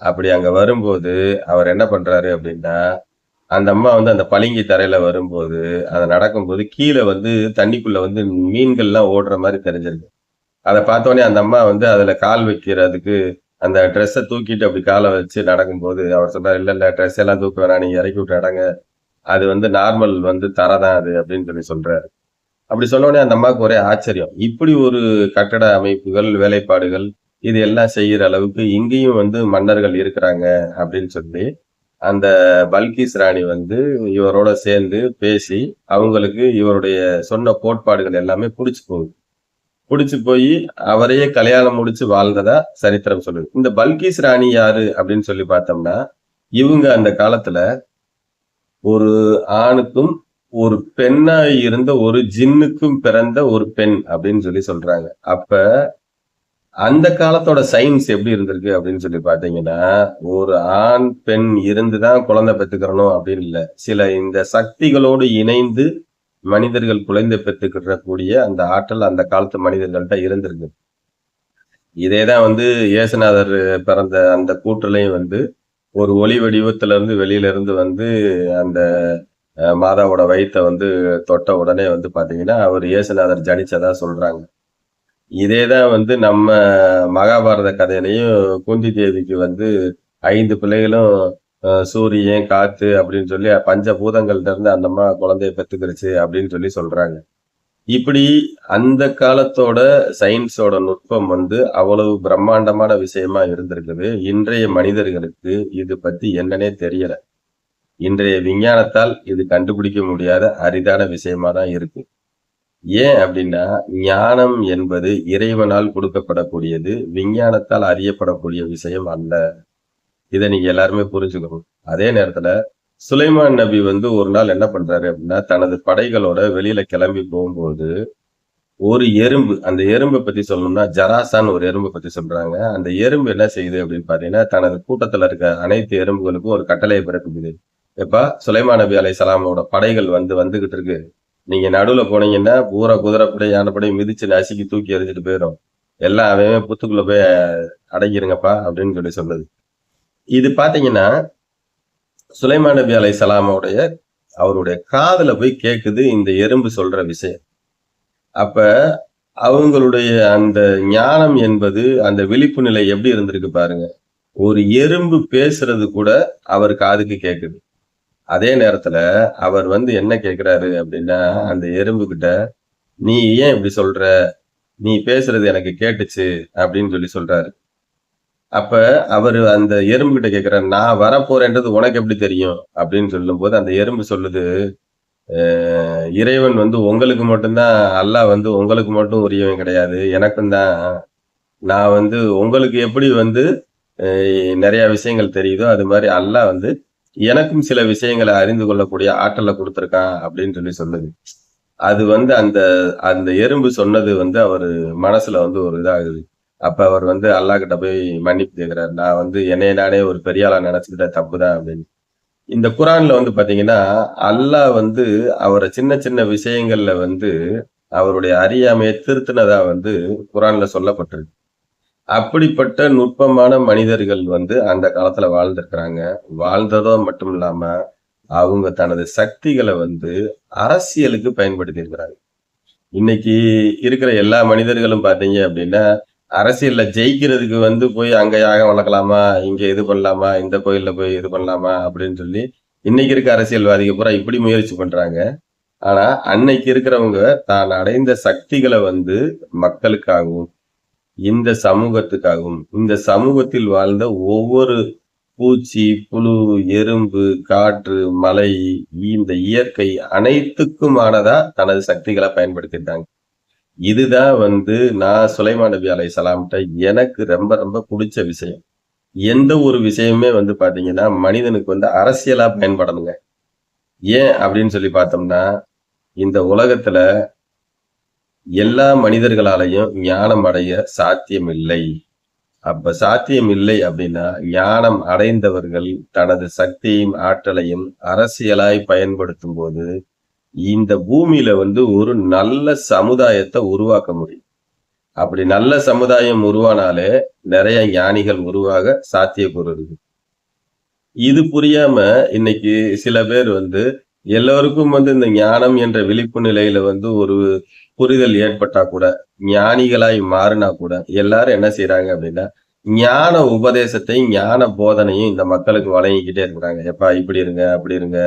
அப்படி அங்க வரும்போது, அவர் என்ன பண்றாரு அப்படின்னா, அந்த அம்மா வந்து அந்த பளிங்கு தரையில வரும்போது, அது நடக்கும்போது கீழ வந்து தண்ணிக்குள்ள வந்து மீன்கள்லாம் ஓடுற மாரி தெரிஞ்சிருக்கு. அத பார்த்தோனே அந்த அம்மா வந்து அதுல கால் வைக்கிறதுக்கு அந்த ட்ரெஸ்ஸ தூக்கிட்டு அப்படி கால வச்சு நடக்கும்போது, அவர் சொல்றாரு, "இல்ல, இல்ல ட்ரெஸ் எல்லாம் தூக்க வேணாம். நீங்க இறக்கி விட்டு நடங்க. அது வந்து நார்மல் வந்து தரை தான் அது" அப்படின்னு சொல்லி சொல்றாரு. அப்படி சொன்னோனே அந்த அம்மாவுக்கு ஒரே ஆச்சரியம். இப்படி ஒரு கட்டட அமைப்புகள், வேலைப்பாடுகள் இது எல்லாம் செய்யற அளவுக்கு இங்கேயும் வந்து மன்னர்கள் இருக்கிறாங்க அப்படின்னு சொல்லி, அந்த பல்கிஸ் ராணி வந்து இவரோட சேர்ந்து பேசி, அவங்களுக்கு இவருடைய சொன்ன கோட்பாடுகள் எல்லாமே புடிச்சு போகுது. புடிச்சு போயி அவரையே கல்யாணம் முடிச்சு வாழ்ந்ததா சரித்திரம் சொல்லுது. இந்த பல்கிஸ் ராணி யாரு அப்படின்னு சொல்லி பார்த்தோம்னா, இவங்க அந்த காலத்துல ஒரு ஆணுக்கும், ஒரு பெண்ணாய் இருந்த ஒரு ஜின்னுக்கும் பிறந்த ஒரு பெண் அப்படின்னு சொல்லி சொல்றாங்க. அப்ப அந்த காலத்தோட சயின்ஸ் எப்படி இருந்திருக்கு அப்படின்னு சொல்லி பார்த்தீங்கன்னா, ஒரு ஆண், பெண் இருந்து தான் குழந்தை பெத்துக்கிறணும் அப்படின்னு இல்ல. சில இந்த சக்திகளோடு இணைந்து மனிதர்கள் குழந்தை பெத்துக்கிடக்கூடிய அந்த ஆற்றல் அந்த காலத்து மனிதர்கள்ட்ட இருந்திருக்கு. இதே தான் வந்து இயேசுநாதர் பிறந்த அந்த கூற்றுலயும் வந்து ஒரு ஒளி வடிவத்துல இருந்து வெளியில இருந்து வந்து அந்த மாதாவோட வயித்தை வந்து தொட்ட உடனே வந்து பாத்தீங்கன்னா அவர் இயேசுநாதர் ஜனிச்சதா சொல்றாங்க. இதேதான் வந்து நம்ம மகாபாரத கதையிலையும் குந்தி தேவிக்கு வந்து 5 பிள்ளைகளும் சூரியன், காத்து அப்படின்னு சொல்லி பஞ்சபூதங்கள்ட்ட இருந்து அந்த அம்மா குழந்தைய பெத்துக்கிருச்சு அப்படின்னு சொல்லி சொல்றாங்க. இப்படி அந்த காலத்தோட சயின்ஸோட நுட்பம் வந்து அவ்வளவு பிரம்மாண்டமான விஷயமா இருந்திருக்குது. இன்றைய மனிதர்களுக்கு இது பத்தி என்னன்னே தெரியல. இன்றைய விஞ்ஞானத்தால் இது கண்டுபிடிக்க முடியாத அரிதான விஷயமா தான் இருக்கு. ஏன் அப்படின்னா, ஞானம் என்பது இறைவனால் கொடுக்கப்படக்கூடியது. விஞ்ஞானத்தால் அறியப்படக்கூடிய விஷயம் அல்ல. இத நீங்க எல்லாருமே புரிஞ்சுக்கணும். அதே நேரத்துல சுலைமான் நபி வந்து ஒரு நாள் என்ன பண்றாரு அப்படின்னா, தனது படைகளோட வெளியில கிளம்பி போகும்போது, ஒரு எறும்பு அந்த எறும்ப பத்தி சொல்லணும்னா, ஜராசான்னு ஒரு எறும்ப பத்தி சொல்றாங்க. அந்த எறும்பு என்ன செய்யுது அப்படின்னு பார்த்தீங்கன்னா, தனது கூட்டத்துல இருக்க அனைத்து எறும்புகளுக்கும் ஒரு கட்டளைய பிறப்பிக்குது. எப்பா சுலைமான் நபி அலைஹிஸ்ஸலாமோட படைகள் வந்துகிட்டு இருக்கு. நீங்க நடுவுல போனீங்கன்னா, பூரா குதிரைப்படை, யானைப்படை மிதிச்சு நசுக்கி தூக்கி எறிஞ்சிட்டு போயிரும். எல்லாம் அவன் அவன் புத்துக்குள்ள போய் அடங்கிருங்கப்பா அப்படின்னு சொல்லி சொல்லுது. இது பாத்தீங்கன்னா, சுலைமான் நபி அலைஹிஸ்ஸலாமோடைய அவருடைய காதுல போய் கேக்குது இந்த எறும்பு சொல்ற விஷயம். அப்ப அவங்களுடைய அந்த ஞானம் என்பது, அந்த விழிப்பு நிலை எப்படி இருந்திருக்கு பாருங்க. ஒரு எறும்பு பேசுறது கூட அவர் காதுக்கு கேக்குது. அதே நேரத்துல அவர் வந்து என்ன கேக்குறாரு அப்படின்னா, அந்த எறும்புகிட்ட, "நீ ஏன் இப்படி சொல்ற? நீ பேசுறது எனக்கு கேட்டுச்சு" அப்படின்னு சொல்லி சொல்றாரு. அப்ப அவரு அந்த எறும்புகிட்ட கேக்குறாரு, "நான் வரப்போறேன்றது உனக்கு எப்படி தெரியும்?" அப்படின்னு சொல்லும்போது, அந்த எறும்பு சொல்லுது, "அ இறைவன் வந்து உங்களுக்கு மட்டும் தான் அல்லாஹ் வந்து உங்களுக்கு மட்டும் உரியவன் கிடையாது. எனக்கும் தான். நான் வந்து உங்களுக்கு எப்படி வந்து அ நெறைய விஷயங்கள் தெரியுதோ, அது மாரி அல்லாஹ் வந்து எனக்கும் சில விஷயங்கள அறிந்து கொள்ளக்கூடிய ஆற்றல குடுத்திருக்கான்" அப்படின்னு சொல்லி சொல்லுது. அது வந்து அந்த அந்த எறும்பு சொன்னது வந்து அவரு மனசுல வந்து ஒரு இதாகுது. அப்ப அவர் வந்து அல்லாஹ் கிட்ட போய் மன்னிப்பு கேட்கிறாரு. நான் வந்து என்னைய நானே ஒரு பெரிய ஆளா நெனச்சுக்கிட்டேன் தப்புதான் அப்படின்னு. இந்த குரான்ல வந்து பாத்தீங்கன்னா, அல்லாஹ் வந்து அவர சின்ன சின்ன விஷயங்கள்ல வந்து அவருடைய அறியாமைய திருத்தினதா வந்து குரான்ல சொல்லப்பட்டிருக்கு. அப்படிப்பட்ட நுட்பமான மனிதர்கள் வந்து அந்த காலத்துல வாழ்ந்திருக்கிறாங்க. வாழ்ந்ததோ மட்டும் இல்லாம, அவங்க தனது சக்திகள வந்து அரசியலுக்கு பயன்படுத்தியிருக்கிறாங்க. இன்னைக்கு இருக்கிற எல்லா மனிதர்களும் பார்த்தீங்க அப்படின்னா, அரசியல்ல ஜெயிக்கிறதுக்கு வந்து போய் அங்க யாகம் வளர்க்கலாமா? இங்க இது பண்ணலாமா? இந்த கோயில்ல போய் இது பண்ணலாமா? அப்படின்னு சொல்லி, இன்னைக்கு இருக்க அரசியல்வாதிக பூரா இப்படி முயற்சி பண்றாங்க. ஆனா, அன்னைக்கு இருக்கிறவங்க தான் அடைந்த சக்திகள வந்து மக்களுக்காகவும், இந்த சமூகத்துக்காகவும், இந்த சமூகத்தில் வாழ்ந்த ஒவ்வொரு பூச்சி, புழு, எறும்பு, காற்று, மழை, இந்த இயற்கை அனைத்துக்குமானதா தனது சக்திகள பயன்படுத்திட்டாங்க. இதுதான் வந்து நான் சுலைமான் நபி அலைஹிஸ்ஸலாம்ட்ட எனக்கு ரொம்ப ரொம்ப புடிச்ச விஷயம். எந்த ஒரு விஷயமுமே வந்து பாத்தீங்கன்னா, மனிதனுக்கு வந்து அரசியலா பயன்படணுங்க. ஏன் அப்படின்னு சொல்லி பார்த்தோம்னா, இந்த உலகத்துல எல்லா மனிதர்களாலயும் ஞானம் அடைய சாத்தியம் இல்லை. அப்ப சாத்தியம் இல்லை அப்படின்னா, ஞானம் அடைந்தவர்கள் தனது சக்தியும், ஆற்றலையும் அரசியலாய் பயன்படுத்தும்போது, இந்த பூமியில வந்து ஒரு நல்ல சமுதாயத்த உருவாக்க முடியும். அப்படி நல்ல சமுதாயம் உருவானாலே, நெறைய ஞானிகள் உருவாக சாத்தியக்கூறு இருக்கு. இது புரியாம இன்னைக்கு சில பேர் வந்து எல்லோருக்கும் வந்து இந்த ஞானம் என்ற விழிப்பு நிலையில வந்து ஒரு புரிதல் ஏற்பட்டா கூட, ஞானிகளாய் மாறுனா கூட, எல்லாரும் என்ன செய்றாங்க அப்படின்னா, ஞான உபதேசத்தை, ஞான போதனையும் இந்த மக்களுக்கு வழங்கிக்கிட்டே இருக்கிறாங்க. "எப்பா இப்படி இருங்க, அப்படி இருங்க.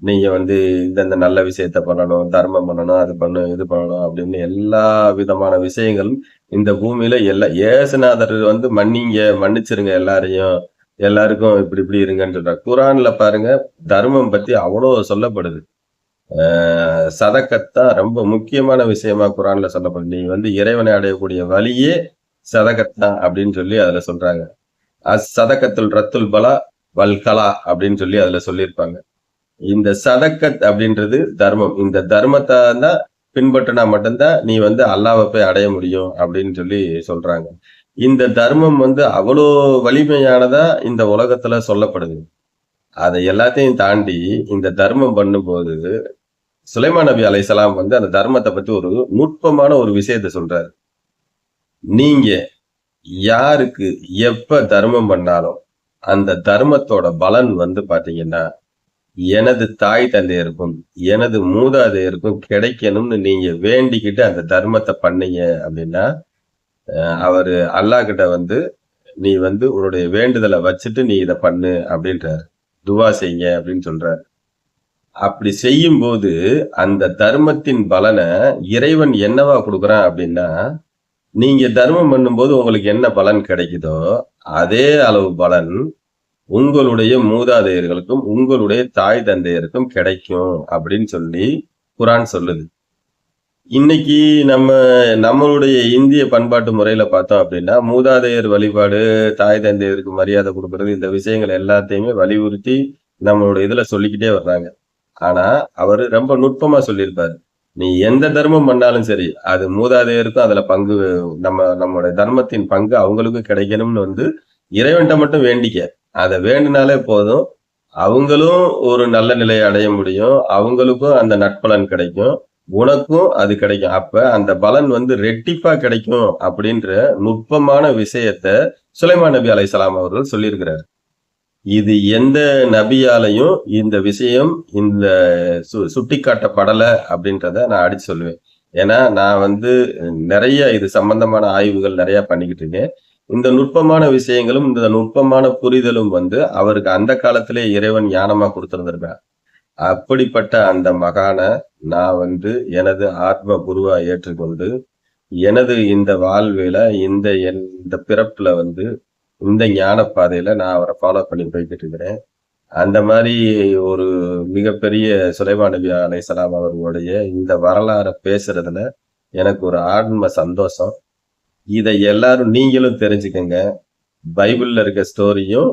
நீங்க வந்து இந்தந்த நல்ல விஷயத்த பண்ணணும், தர்மம் பண்ணணும், அது பண்ணணும், இது பண்ணணும்" அப்படின்னு எல்லா விதமான விஷயங்களும் இந்த பூமியில இயேசுநாதர் வந்து மன்னிங்க, மன்னிச்சிருங்க எல்லாரையும். எல்லாருக்கும் இப்படி இப்படி இருங்கன்னு சொல்றார். குரான்ல பாருங்க, தர்மம் பத்தி அவ்வளோ சொல்லப்படுது. அ சதக்கத் தான் ரொம்ப முக்கியமான விஷயமா குரான்ல சொல்லப்படுது. நீ வந்து இறைவனை அடையக்கூடிய வழியே சதகத் தான் அப்படின்னு சொல்லி அதுல சொல்றாங்க. சதகத்துல் ரத்துல் பலா வல் கலா அப்படின்னு சொல்லி அதுல சொல்லியிருப்பாங்க. இந்த சதக்கத் அப்படின்றது தர்மம். இந்த தர்மத்த தான் பின்பற்றினா மட்டும்தான் நீ வந்து அல்லாஹ்வ போய் அடைய முடியும் அப்படின்னு சொல்லி சொல்றாங்க. இந்த தர்மம் வந்து அவ்வளோ வலிமையானதா இந்த உலகத்துல சொல்லப்படுது. அத எல்லாத்தையும் தாண்டி இந்த தர்மம் பண்ணும்போது, சுலைமான் நபி அலைஹிஸ்ஸலாம் வந்து அந்த தர்மத்த பத்தி ஒரு நுட்பமான ஒரு விஷயத்த சொல்றாரு. நீங்க யாருக்கு எப்ப தர்மம் பண்ணாலும், அந்த தர்மத்தோட பலன் வந்து பாத்தீங்கன்னா, எனது தாய் தந்தையருக்கும் எனது மூதாதையருக்கும் கிடைக்கணும்னு நீங்க வேண்டிக்கிட்டு அந்த தர்மத்தை பண்ணீங்க அப்படின்னா அவரு அல்லாஹ் கிட்ட வந்து நீ வந்து உன்னுடைய வேண்டுதலை வச்சுட்டு நீ இதை பண்ணு அப்படின்றாரு. துவா செய்யுங்க அப்படின்னு சொல்றாரு. அப்படி செய்யும் போது அந்த தர்மத்தின் பலனை இறைவன் என்னவா கொடுக்குறான் அப்படின்னா, நீங்க தர்மம் பண்ணும்போது உங்களுக்கு என்ன பலன் கிடைக்குதோ அதே அளவு பலன் உங்களுடைய மூதாதையர்களுக்கும் உங்களுடைய தாய் தந்தையருக்கும் கிடைக்கும் அப்படின்னு சொல்லி குரான் சொல்லுது. இன்னைக்கு நம்மளுடைய இந்திய பண்பாட்டு முறையில பார்த்தோம் அப்படின்னா, மூதாதையர் வழிபாடு, தாய் தந்தையருக்கு மரியாதை கொடுக்கறது, இந்த விஷயங்கள் எல்லாத்தையுமே வலியுறுத்தி நம்மளோட இதுல சொல்லிக்கிட்டே வர்றாங்க. ஆனா, அவரு ரொம்ப நுட்பமா சொல்லியிருப்பாரு. நீ எந்த தர்மம் பண்ணாலும் சரி, அது மூதாதையருக்கும் அதுல பங்கு நம்மளுடைய தர்மத்தின் பங்கு அவங்களுக்கும் கிடைக்கணும்னு வந்து இறைவன்ட்ட மட்டும் வேண்டிக்க. அத வேண்டுனாலே போதும். அவங்களும் ஒரு நல்ல நிலையை அடைய முடியும். அவங்களுக்கும் அந்த நற்பலன் கிடைக்கும். உனக்கும் அது கிடைக்கும். அப்ப அந்த பலன் வந்து ரெட்டிப்பா கிடைக்கும் அப்படின்ற நுட்பமான விஷயத்த சுலைமான் நபி அலைஹிஸ்ஸலாம் அவர்கள் சொல்லியிருக்கிறார். இது எந்த நபியாலையும் இந்த விஷயம் இந்த சுட்டிக்காட்டப்படல அப்படின்றத நான் அடிச்சு சொல்லுவேன். ஏன்னா நான் வந்து நிறைய இது சம்பந்தமான ஆய்வுகள் நிறைய பண்ணிக்கிட்டு இருக்கேன். இந்த நுட்பமான விஷயங்களும் இந்த நுட்பமான புரிதலும் வந்து அவருக்கு அந்த காலத்திலே இறைவன் ஞானமா கொடுத்திருந்திருப்பேன். அப்படிப்பட்ட அந்த மகான நான் வந்து எனது ஆத்ம குருவா ஏற்றுக்கொண்டு எனது இந்த வாழ்வில இந்த பிறப்புல வந்து இந்த ஞான பாதையில நான் அவரை ஃபாலோ பண்ணி போய்கிட்டு இருக்கிறேன். அந்த மாதிரி ஒரு மிகப்பெரிய சுலைமான் நபி அலைஹிஸ்ஸலாம் அவர்களுடைய இந்த வரலாறை பேசுறதுல எனக்கு ஒரு ஆன்ம சந்தோஷம். இதை எல்லாரும் நீங்களும் தெரிஞ்சுக்கங்க. பைபிள்ல இருக்க ஸ்டோரியும்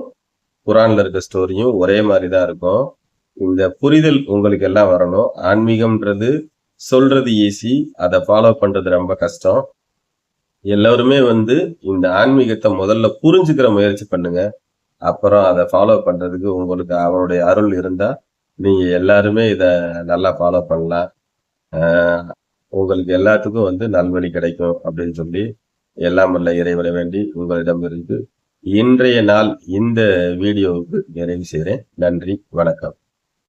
குரான்ல இருக்க ஸ்டோரியும் ஒரே மாதிரி தான் இருக்கும். இந்த புரிதல் உங்களுக்கு எல்லாம் வரணும். ஆன்மீகம்ன்றது சொல்றது ஈஸி, அதை ஃபாலோ பண்றது ரொம்ப கஷ்டம். எல்லாருமே வந்து இந்த ஆன்மீகத்தை முதல்ல புரிஞ்சுக்கிற முயற்சி பண்ணுங்க. அப்புறம் அதை ஃபாலோ பண்றதுக்கு உங்களுக்கு அவனுடைய அருள் இருந்தா நீங்க எல்லாருமே இத நல்லா ஃபாலோ பண்ணலாம். உங்களுக்கு எல்லாத்துக்கும் வந்து நல்வழி கிடைக்கும் அப்படின்னு சொல்லி எல்லாம் வல்ல இறைவனை வேண்டி உங்களிடமிருந்து இன்றைய நாள் இந்த வீடியோவுக்கு நிறைவு செய்கிறேன். நன்றி, வணக்கம்.